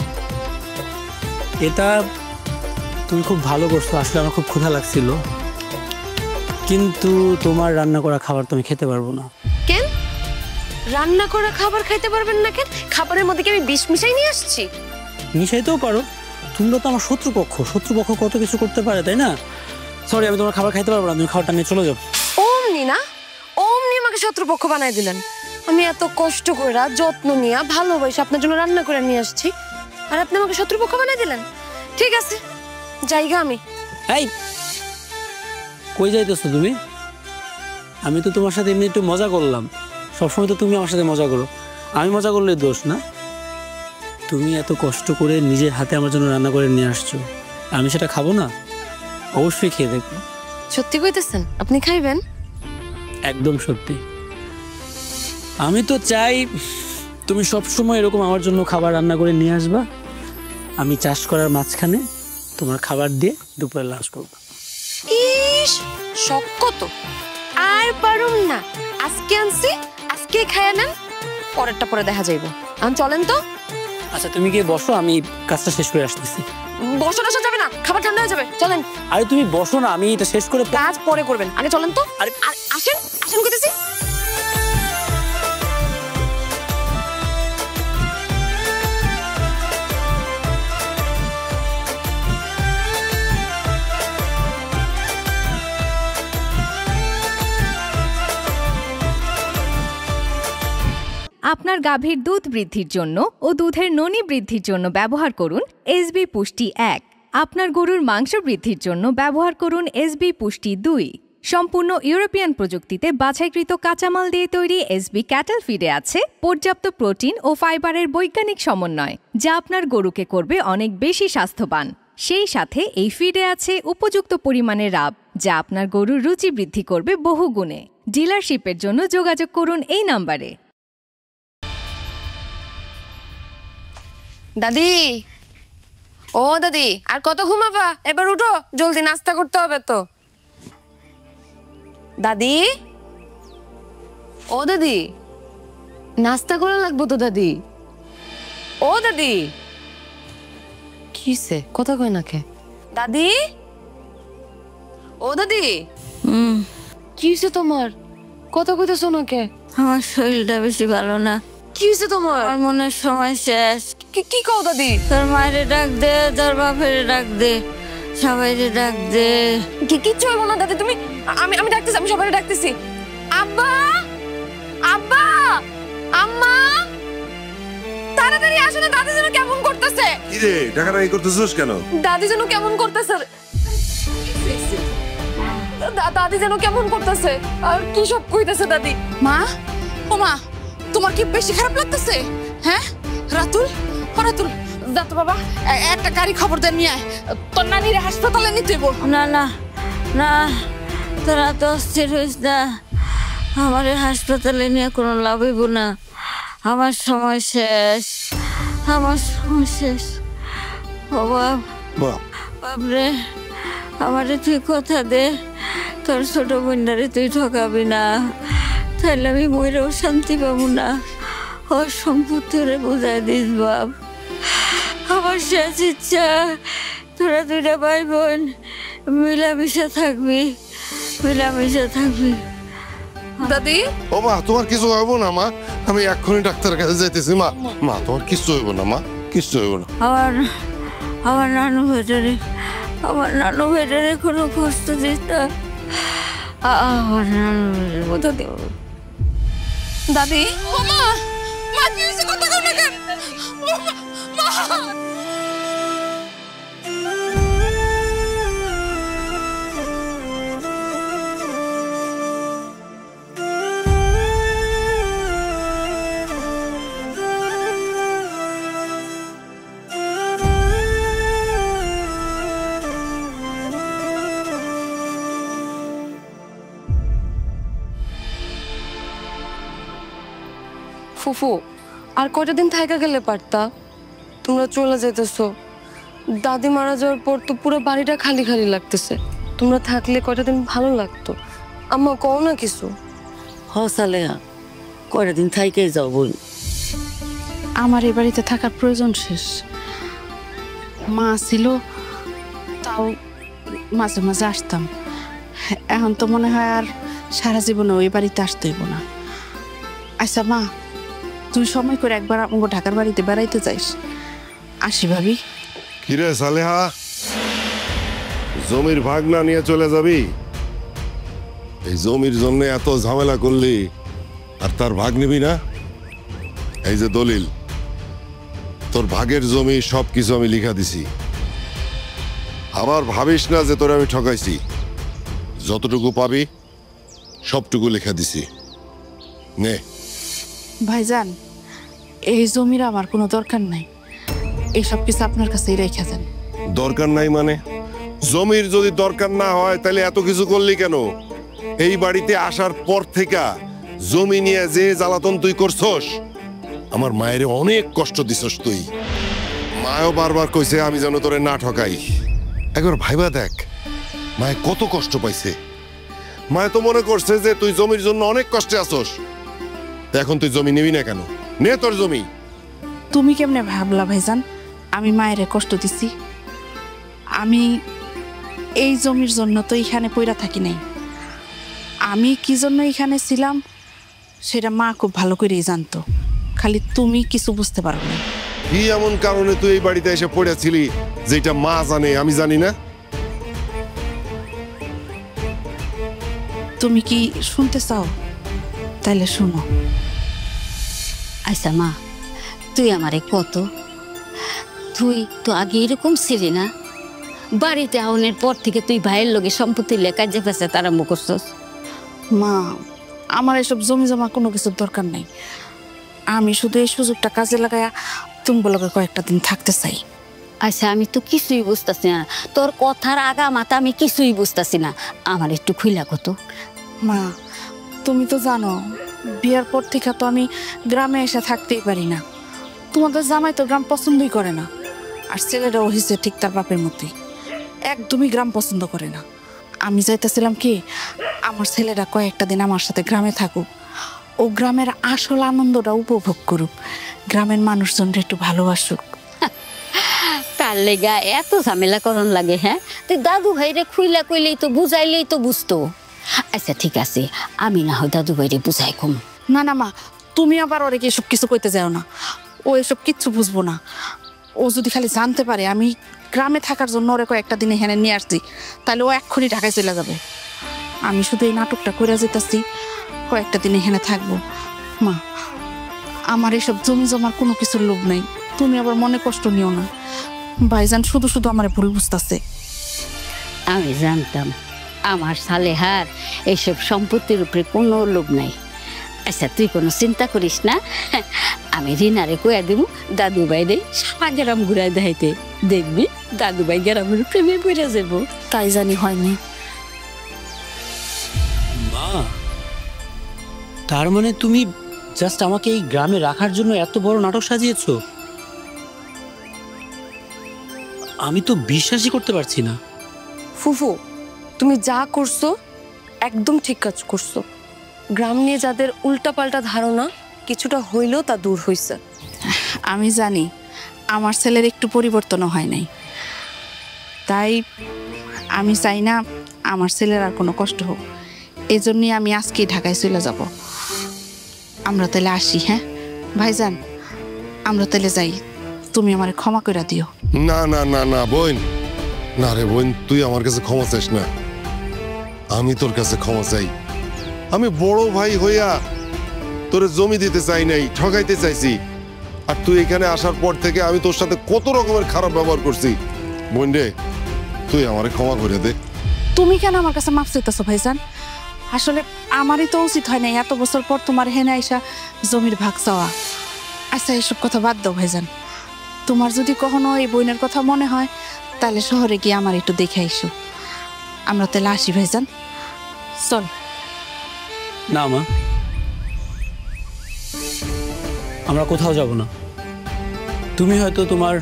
এটা তুমি খুব ভালো করছো, আসলে আমার খুব ক্ষুধা লাগছিল, কিন্তু তোমার রান্না করা খাবার তো আমি খেতে পারবো না। কেন রান্না করা খাবার খাইতে পারবেন না? কেন? খাবারের মধ্যে কি আমি বিষ মিশাই নিয়ে আসছি? মিশাইতেও পারো, তোমরা তো আমার শত্রুপক্ষ। শত্রুপক্ষ কত কিছু করতে পারে, তাই না? সরি, আমি তোমার খাবার খাইতে পারবো না, তুমি খাবারটা নিয়ে চলে যাও। অমনি না, অমনি আমাকে শত্রুপক্ষ বানাই দিলেন। আমি এত কষ্ট করে যত্ন নিয়ে ভালোবাসে আপনার জন্য রান্না করে নিয়ে আসছি, আর আপনি আমাকে শত্রুপক্ষ বানাই দিলেন। ঠিক আছে, জায়গা আমি। এই কই যাইতেছো তুমি? আমি তো তোমার সাথে এমনি একটু মজা করলাম, সবসময় তো তুমি আমার সাথে মজা করো। আমি মজা করলে দোষ না? তুমি এত কষ্ট করে নিজের হাতে আমার জন্য রান্না করে নিয়ে আসছো, আমি সেটা খাবো না? অবশ্যই খেয়ে দেখবো। সত্যি কইতেছেন? আপনি খাইবেন? একদম সত্যি। আমি তো চাই তুমি সবসময় এরকম আমার জন্য খাবার রান্না করে নিয়ে আসবা, আমি চাষ করার মাঝখানে তোমার খাবার দিয়ে দুপুরে লাঞ্চ করবো। ইস, শখ কত! আর পারুম না, আজকে আনছি, আজকে খাইয়া নেন, পরেরটা পরে দেখা যাইব। চলেন তো। আচ্ছা তুমি গিয়ে বসো, আমি কাজটা শেষ করে আসতেছি। বসো বসা যাবে না, খাবার ঠান্ডা হয়ে যাবে, চলেন। আরে তুমি বসো না, আমি এটা শেষ করে কাজ পরে করবেন, আগে চলেন তো। আরে আসেন, আসেন কইতেছি। আপনার গাভীর দুধ বৃদ্ধির জন্য ও দুধের ননী বৃদ্ধির জন্য ব্যবহার করুন এসবি পুষ্টি 1। আপনার গরুর মাংস বৃদ্ধির জন্য ব্যবহার করুন এসবি পুষ্টি 2। সম্পূর্ণ ইউরোপিয়ান প্রযুক্তিতে বাছাইকৃত কাঁচামাল দিয়ে তৈরি এসবি ক্যাটল ফিডে আছে পর্যাপ্ত প্রোটিন ও ফাইবারের বৈজ্ঞানিক সমন্বয়, যা আপনার গরুকে করবে অনেক বেশি স্বাস্থ্যবান। সেই সাথে এই ফিডে আছে উপযুক্ত পরিমাণে রাব, যা আপনার গরুর রুচি বৃদ্ধি করবে বহুগুণে। ডিলারশিপের জন্য যোগাযোগ করুন এই নম্বরে। দাদি, ও দাদি, আর কত ঘুমাবা? এবার উঠো, জলদি নাস্তা করতে হবে তো। দাদি, ও দাদি, নাস্তা করা লাগবো তো দাদি। ও দাদি, কিসে কথা কয় না কে? দাদি, ও দাদি, কিসে তোমার কথা কইতেছো না কে? আমার শরীরটা বেশি ভালো না। কি হয়েছে তোমার? আমার মনে হয় সময় শেষ। কি কও দাদি? তোর মায়ের ডাক দে, তোর বাপের ডাক দে, সবাইরে ডাক দে। কিচ্ছু হইব না দাদি, তুমি আমি ডাকতেছি, আমি সবাই ডাকতেছি। আব্বা, আব্বা, আম্মা, তাড়াতাড়ি আসো না, দাদি যেন কেমন করতেছে। কি রে ডাকাডাকি করতেছিস কেন? দাদি যেন কেমন করতেছে, দাদি যেন কেমন করতেছে, আর কি সব কইতেছে দাদি। মা, ও মা, তোমার কি বেশি খারাপ লাগতেছে? হ্যাঁ রাতুল, ও রাতুল, যা তো বাবা, একটা গাড়ি খবর দেন নিয়ে আয়, তোর নানির হাসপাতালে নিতে হইব। না না না, তোরা তো অস্থির হইস না। আমার হাসপাতালে নিয়ে কোনো লাভ হইব না। আমার সময় শেষ, আমার সময় শেষ। ও বাপ, বাপরে, আমারে তুই কথা দে, তোর ছোট বোনটারে তুই ঠকাবি না, তাহলে আমি মইরেও শান্তি পাবো না। ওর সম্পত্তি ওরে বুঝাই দিস বাপ। আমার শেষ ইচ্ছা, তোরা দুইটা ভাই বোন মিলামিশা থাকবি, মিলামিশা থাকবি। দাদি, ও মা, তোমার কিছু হইব না মা, আমি এক্ষুনি ডাক্তারের কাছে যাইতেছি। মা, মা তোমার কিছু হইব না মা, কিছু হইব না। আমার নানু ভেটারে কোনো কষ্ট দিস না। আমার নানু ভেটারে দাদি, ও মা, মা কি হইছে কথা কও না কেন? মা, ফুফু, আর কয়টা দিন থাইকা গেলে পারতা? তোমরা চলে যাইতেছো। দাদি মারা যাওয়ার পর তো পুরো বাড়িটা খালি খালি লাগতেছে। তোমরা থাকলে কয়টা দিন ভালো লাগতো। আম্মা কও না কিছু। হসালে কয়টা দিন থাইকে যাও বোন। আমার এই বাড়িতে থাকার প্রয়োজন শেষ। মা ছিল, তাও মাঝে মাঝে আসতাম। এখন তো মনে হয় আর সারা জীবনে ওই বাড়িতে আসতে হইব না। আচ্ছা মা, তুই সময় করে একবার আমাকে ঢাকার বাড়িতে বেড়াইতে যাইস। আসি ভাবি। কিরে সালেহা, জমির ভাগ না নিয়ে চলে যাবি? এই জমির জন্য এত ঝামেলা করলি, আর তার ভাগ নিবি না? এই যে দলিল, তোর ভাগের জমি সবকিছু আমি লিখা দিছি। আবার ভাবিস না যে তোর আমি ঠকাইছি। যতটুকু পাবি সবটুকু লেখা দিছি, নে। ভাইজান, এই জমির আমার কোনো দরকার নাই, এইসব কিছু আপনার কাছেই রেখে দেন। দরকার নাই মানে? জমির যদি দরকার না হয় তাহলে এত কিছু করলি কেন? এই বাড়িতে আসার পর থেকে জমি নিয়ে যে জ্বালাতন তুই করছস, আমার মায়ের অনেক কষ্ট দিছস তুই। মায়ও বারবার কইছে আমি যেন তোরে না ঠকাই। একবার ভাইবা দেখ, মায়ে কত কষ্ট পাইছে। মায়ে তো মনে করছে যে তুই জমির জন্য অনেক কষ্টে আসস। এখন তুই জমি নিবি না কেন? নে তোর জমি। তুমি কেমনে ভাবলা ভাইজান আমি মায়ের কষ্ট দিছি? আমি এই জমির জন্য তো এখানে পইরা থাকি নাই। আমি কি জন্য এখানে ছিলাম সেটা মা খুব ভালো করেই জানতো, খালি তুমি কিছু বুঝতে পারো না। কি এমন কারণে তুই এই বাড়িতে এসে পড়েছিলি যেটা মা জানে আমি জানি না? তুমি কি শুনতে চাও? তাইলে শুনো। আচ্ছা মা, তুই আমারে কত, তুই তো আগে এরকম ছিলি না? বাড়িতে আউনের পর থেকে তুই ভাইয়ের লোকে সম্পত্তি লেখা যে পেছে তারা মুখ করছস। মা, আমার এসব জমি জমা কোনো কিছুর দরকার নাই। আমি শুধু এই সুযোগটা কাজে লাগাইয়া তুমি বলো কয়েকটা দিন থাকতে চাই। আচ্ছা, আমি তো কিছুই বুঝতেছি না, তোর কথার আগা মাথা আমি কিছুই বুঝতেছি না। আমার একটু খুইলা কত। মা, তুমি তো জানো বিয়ার পর থেকে তো আমি গ্রামে এসে থাকতেই পারি না। তোমাদের জামাই তো গ্রাম পছন্দই করে না, আর ছেলেটাও হয়েছে ঠিক তার বাপের মতোই, একদমই গ্রাম পছন্দ করে না। আমি চাইতেছিলাম কি আমার ছেলেরা কয়েকটা দিন আমার সাথে গ্রামে থাকুক, ও গ্রামের আসল আনন্দটা উপভোগ করুক, গ্রামের মানুষজনরা একটু ভালোবাসুক। তার লেগা এত ঝামেলা করন লাগে? হ্যাঁ, তুই দাদু ভাইরে খুইলা কইলেই তো বুঝাইলেই তো বুঝতো। আচ্ছা ঠিক আছে, আমি না হয় দাদু ভাইরে বুঝাই কম। না না মা, তুমি আবার ওরে কি এসব কিছু কইতে যাও না, ও এসব কিচ্ছু বুঝবো না। ও যদি খালি জানতে পারে আমি গ্রামে থাকার জন্য ওরে কয়েকটা দিন এখানে নিয়ে আসছি, তাহলে ও এক্ষুনি ঢাকায় চলে যাবে। আমি শুধু এই নাটকটা করে যেতেছি, কয়েকটা দিন এখানে থাকবো। মা, আমার এসব জমি জমার কোনো কিছুর লোভ নেই, তুমি আবার মনে কষ্ট নিও না। ভাইজান শুধু শুধু আমার ভুল বুঝতেছে। আমি জানতাম আমার সালেহার এইসব সম্পত্তির উপরে কোনো লোভ নাই। আচ্ছা তুই কোনো চিন্তা করিস না, আমি রিনারে কইয়া দিব দাদু ভাইরে সারা গ্রাম ঘুরাই দেখাইতে, দেখবি দাদু ভাই গ্রামের প্রেমে পড়ে যাব। তাই জানি হয়নি। মা, তার মানে তুমি জাস্ট আমাকে এই গ্রামে রাখার জন্য এত বড় নাটক সাজিয়েছো? আমি তো বিশ্বাসই করতে পারছি না। ফুফু, তুমি যা করছো একদম ঠিক কাজ করছো। গ্রাম নিয়ে যাদের উল্টাপাল্টা ধারণা কিছুটা হইলেও তা দূর হইছে। আমি জানি আমার ছেলের একটু পরিবর্তনও হয় নাই, তাই আমি চাই না আমার ছেলের আর কোনো কষ্ট হোক। এই জন্যই আমি আজকেই ঢাকায় চলে যাব। আমরা তাহলে আসি। হ্যাঁ ভাইজান, আমরা তাহলে যাই, তুমি আমার ক্ষমা করে দিও। না না না না বোন, না রে বোন, তুই আমার কাছে ক্ষমা চাইস না, আমি তোর কাছে ক্ষমা চাই। আমি বড় ভাই হইয়া তোরে জমি দিতে চাই নাই, ঠকাইতে চাইছি। আর তুই এখানে আসার পর থেকে আমি তোর সাথে কত রকমের খারাপ ব্যবহার করছি। বোন রে, তুই আমারে ক্ষমা করে দে। তুমি কেন আমার কাছে মাফ চাইতেছো ভাইজান? আসলে আমারই তো উচিত হয় না এত বছর পর তোমার হেনে আইসা জমির ভাগ চাওয়া। আচ্ছা এসব কথা বাদ দাও ভাইজান, তোমার যদি কখনো এই বোনের কথা মনে হয় তাহলে শহরে গিয়ে আমার একটু দেখে আইসো। আমরা তাহলে আসি ভাইজান, চল। না মা, আমরা কোথাও যাব না। তুমি হয়তো তোমার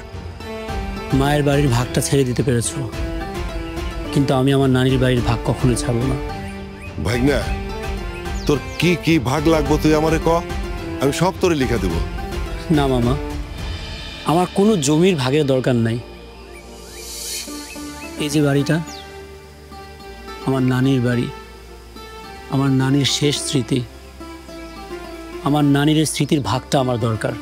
মায়ের বাড়ির ভাগটা ছেড়ে দিতে পেরেছো, কিন্তু আমি আমার নানির বাড়ির ভাগ কখনোই ছাড়বো না। ভাগনা, তোর কি কি ভাগ লাগবো তুই আমারে ক, আমি সব তোরে লিখে দেব। না মামা, আমার কোনো জমির ভাগের দরকার নাই। এই যে বাড়িটা আমার নানির বাড়ি, আমার নানির শেষ স্মৃতি, আমার নানির স্মৃতির ভাগটা আমার দরকার,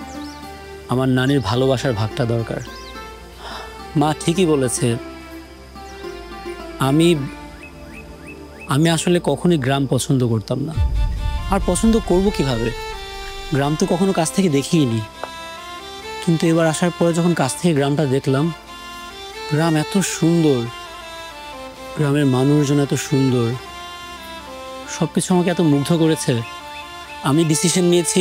আমার নানির ভালোবাসার ভাগটা দরকার। মা ঠিকই বলেছে, আমি আসলে কখনোই গ্রাম পছন্দ করতাম না, আর পছন্দ করব কিভাবে? গ্রাম তো কখনো কাছ থেকে দেখিনি। কিন্তু এবার আসার পরে যখন কাছ থেকে গ্রামটা দেখলাম, গ্রাম এত সুন্দর, গ্রামের মানুষজন এত সুন্দর, সব কিছু আমাকে এত মুগ্ধ করেছে। আমি ডিসিশন নিয়েছি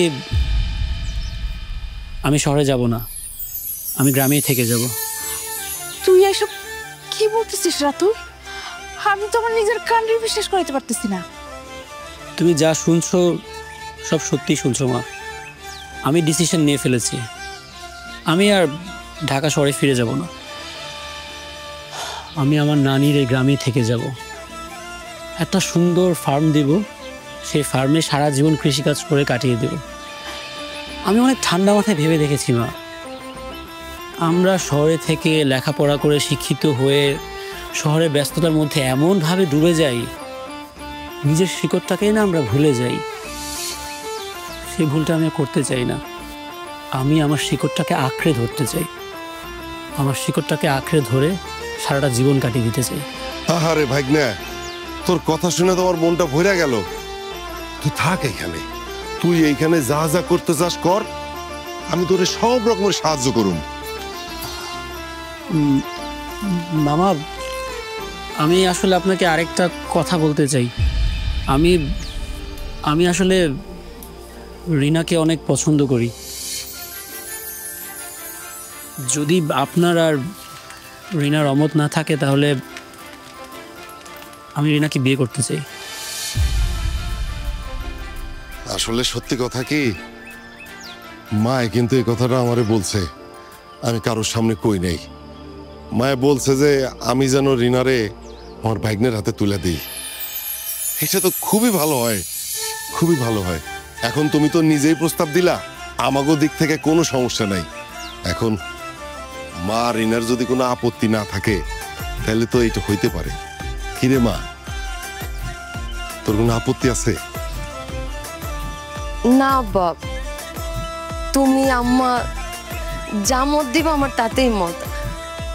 আমি শহরে যাব না, আমি গ্রামেই থেকে যাব। তুই এসব কি বলতেছিস রাতুল? আমি তো আমার নিজের কান্ডে বিশ্বাস করতে পারতেছি না। তুমি যা শুনছো সব সত্যি শুনছো মা। আমি ডিসিশন নিয়ে ফেলেছি, আমি আর ঢাকা শহরে ফিরে যাব না। আমি আমার নানির এই গ্রামেই থেকে যাব। একটা সুন্দর ফার্ম দেব, সেই ফার্মে সারা জীবন কৃষিকাজ করে কাটিয়ে দেব। আমি অনেক ঠান্ডা মাথায় ভেবে দেখেছি মা, আমরা শহরে থেকে লেখাপড়া করে শিক্ষিত হয়ে শহরের ব্যস্ততার মধ্যে এমনভাবে ডুবে যাই, নিজের শিকড়টাকেই না আমরা ভুলে যাই। সেই ভুলটা আমি করতে চাই না। আমি আমার শিকড়টাকে আঁকড়ে ধরতে চাই, আমার শিকড়টাকে আঁকড়ে ধরে সারাটা জীবন কাটিয়ে দিতে চাই। আহারে ভাগনা, তোর কথা শুনে তো আমার মনটা ভরে গেল। তুই থাক এখানে, তুই এইখানে যা যা করতে চাস কর, আমি তোরে সব রকমের সাহায্য করুম। মামা, আমি আসলে আপনাকে আরেকটা কথা বলতে চাই। আমি আসলে রিনাকে অনেক পছন্দ করি। যদি আপনার আর রিনার অমত না থাকে তাহলে আমি রিনাকে বিয়ে করতে চাই। আসলে সত্যি কথা কি, মায় কিন্তু এই কথাটা আমারে বলছে, আমি কারোর সামনে কই নেই। মায় বলছে যে আমি যেন রিনারে আমার ভাগ্নের হাতে তুলে দিই। এটা তো খুবই ভালো হয়, খুবই ভালো হয়। এখন তুমি তো নিজেই প্রস্তাব দিলা, আমাগো দিক থেকে কোনো সমস্যা নাই। এখন মা রিনার যদি কোনো আপত্তি না থাকে তাহলে তো এটা হইতে পারে। কিরে মা, তোর কোনো আপত্তি আছে? না বাপ, তুমি আম্মা যা মত দিবা আমার তাতেই মত,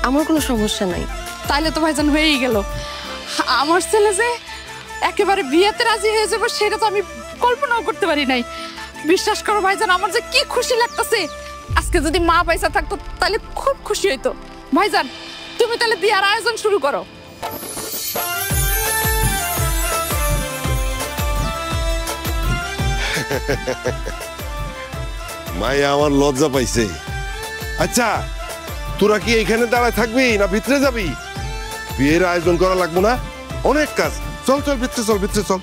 আমার কোনো সমস্যা নাই। তাইলে তো ভাইজান হয়েই গেল। আমার ছেলে যে একেবারে বিয়েতে রাজি হয়ে যাবে সেটা তো আমি কল্পনাও করতে পারি নাই। বিশ্বাস করো ভাইজান, আমার যে কি খুশি লাগতেছে। আজকে যদি মা পয়সা থাকতো তাহলে খুব খুশি হইতো। ভাইজান তুমি তাহলে বিয়ার আয়োজন শুরু করো। মায়া আমার লজ্জা পাইছে। আচ্ছা তোরা কি এখানে দাঁড়ায় থাকবি না ভিতরে যাবি? বিয়ের আয়োজন করা লাগবো না? অনেক কাজ। চল চল ভিতরে চল, ভিতরে চল।